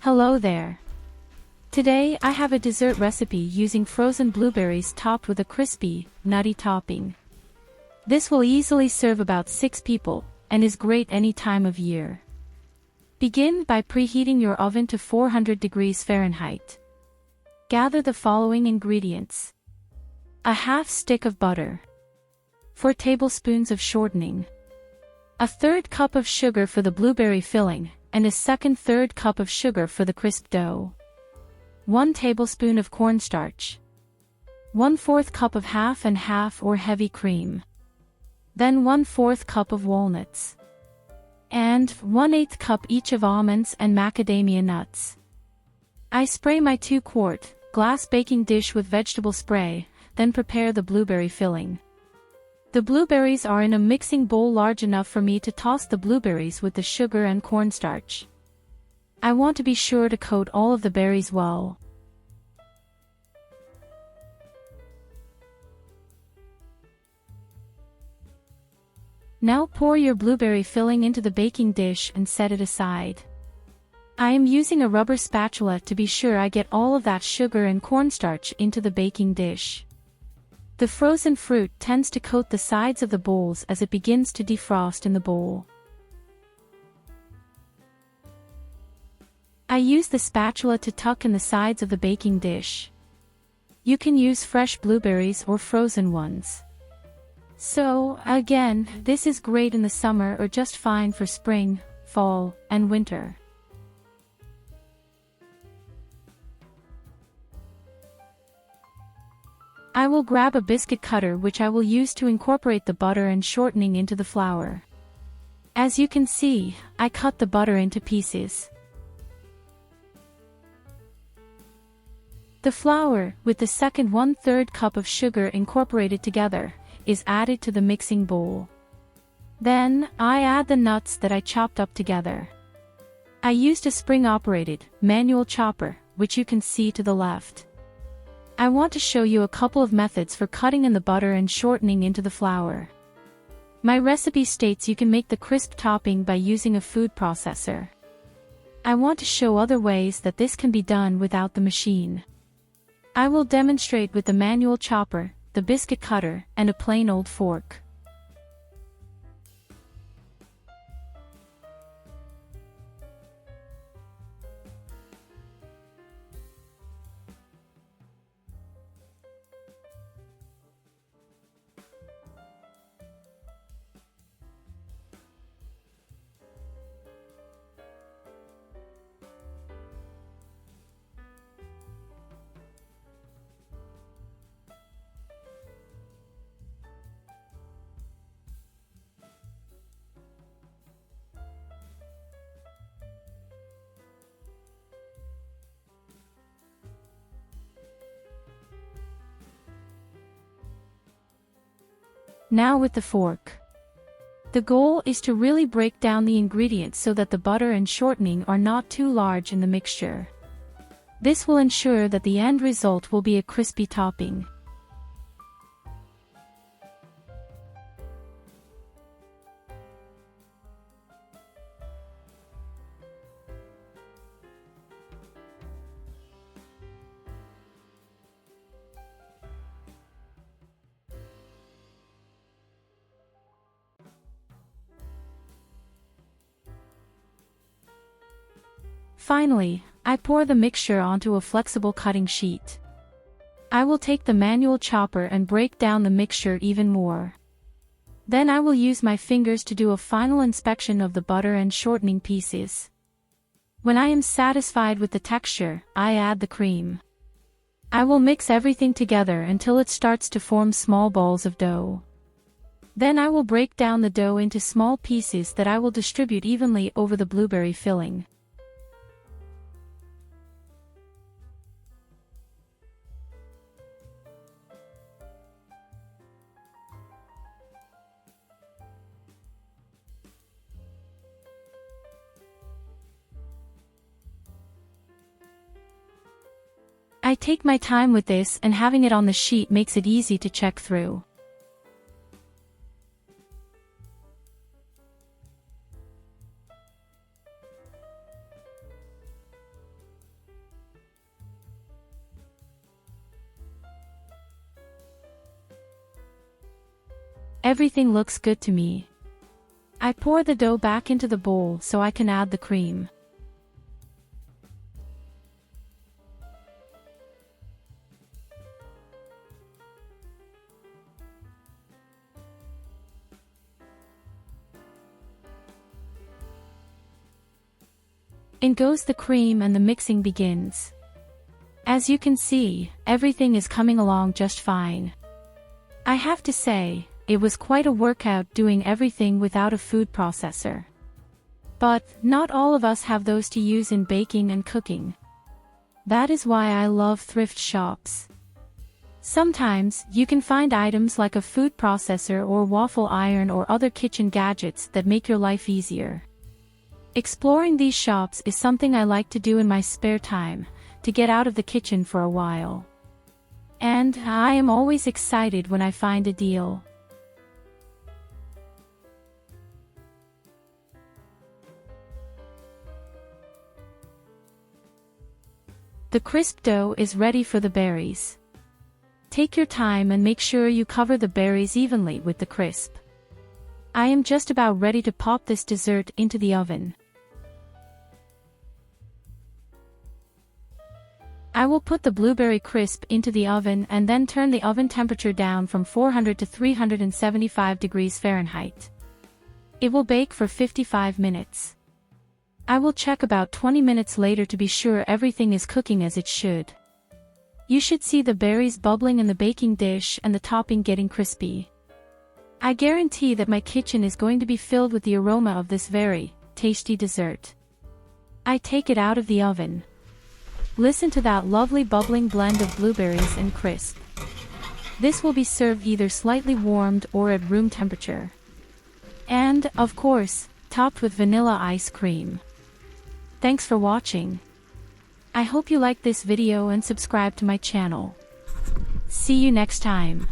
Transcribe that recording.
Hello there. Today I have a dessert recipe using frozen blueberries topped with a crispy, nutty topping. This will easily serve about 6 people, and is great any time of year. Begin by preheating your oven to 400 degrees Fahrenheit. Gather the following ingredients. A half stick of butter. 4 tablespoons of shortening. A third cup of sugar for the blueberry filling, and a second third cup of sugar for the crisp dough. 1 tablespoon of cornstarch. 1/4 cup of half and half or heavy cream. Then 1/4 cup of walnuts. And 1/8 cup each of almonds and macadamia nuts. I spray my 2-quart glass baking dish with vegetable spray, then prepare the blueberry filling. The blueberries are in a mixing bowl large enough for me to toss the blueberries with the sugar and cornstarch. I want to be sure to coat all of the berries well. Now pour your blueberry filling into the baking dish and set it aside. I am using a rubber spatula to be sure I get all of that sugar and cornstarch into the baking dish. The frozen fruit tends to coat the sides of the bowls as it begins to defrost in the bowl. I use the spatula to tuck in the sides of the baking dish. You can use fresh blueberries or frozen ones. So, again, this is great in the summer or just fine for spring, fall, and winter. I will grab a biscuit cutter which I will use to incorporate the butter and shortening into the flour. As you can see, I cut the butter into pieces. The flour, with the second 1/3 cup of sugar incorporated together, is added to the mixing bowl. Then, I add the nuts that I chopped up together. I used a spring-operated, manual chopper, which you can see to the left. I want to show you a couple of methods for cutting in the butter and shortening into the flour. My recipe states you can make the crisp topping by using a food processor. I want to show other ways that this can be done without the machine. I will demonstrate with the manual chopper, the biscuit cutter, and a plain old fork. Now with the fork. The goal is to really break down the ingredients so that the butter and shortening are not too large in the mixture. This will ensure that the end result will be a crispy topping. Finally, I pour the mixture onto a flexible cutting sheet. I will take the manual chopper and break down the mixture even more. Then I will use my fingers to do a final inspection of the butter and shortening pieces. When I am satisfied with the texture, I add the cream. I will mix everything together until it starts to form small balls of dough. Then I will break down the dough into small pieces that I will distribute evenly over the blueberry filling. I take my time with this, and having it on the sheet makes it easy to check through. Everything looks good to me. I pour the dough back into the bowl so I can add the cream. In goes the cream and the mixing begins. As you can see, everything is coming along just fine. I have to say, it was quite a workout doing everything without a food processor. But, not all of us have those to use in baking and cooking. That is why I love thrift shops. Sometimes, you can find items like a food processor or waffle iron or other kitchen gadgets that make your life easier. Exploring these shops is something I like to do in my spare time, to get out of the kitchen for a while. And I am always excited when I find a deal. The crisp dough is ready for the berries. Take your time and make sure you cover the berries evenly with the crisp. I am just about ready to pop this dessert into the oven. I will put the blueberry crisp into the oven and then turn the oven temperature down from 400 to 375 degrees Fahrenheit. It will bake for 55 minutes. I will check about 20 minutes later to be sure everything is cooking as it should. You should see the berries bubbling in the baking dish and the topping getting crispy. I guarantee that my kitchen is going to be filled with the aroma of this very tasty dessert. I take it out of the oven. Listen to that lovely bubbling blend of blueberries and crisp. This will be served either slightly warmed or at room temperature. And, of course, topped with vanilla ice cream. Thanks for watching. I hope you liked this video and subscribe to my channel. See you next time.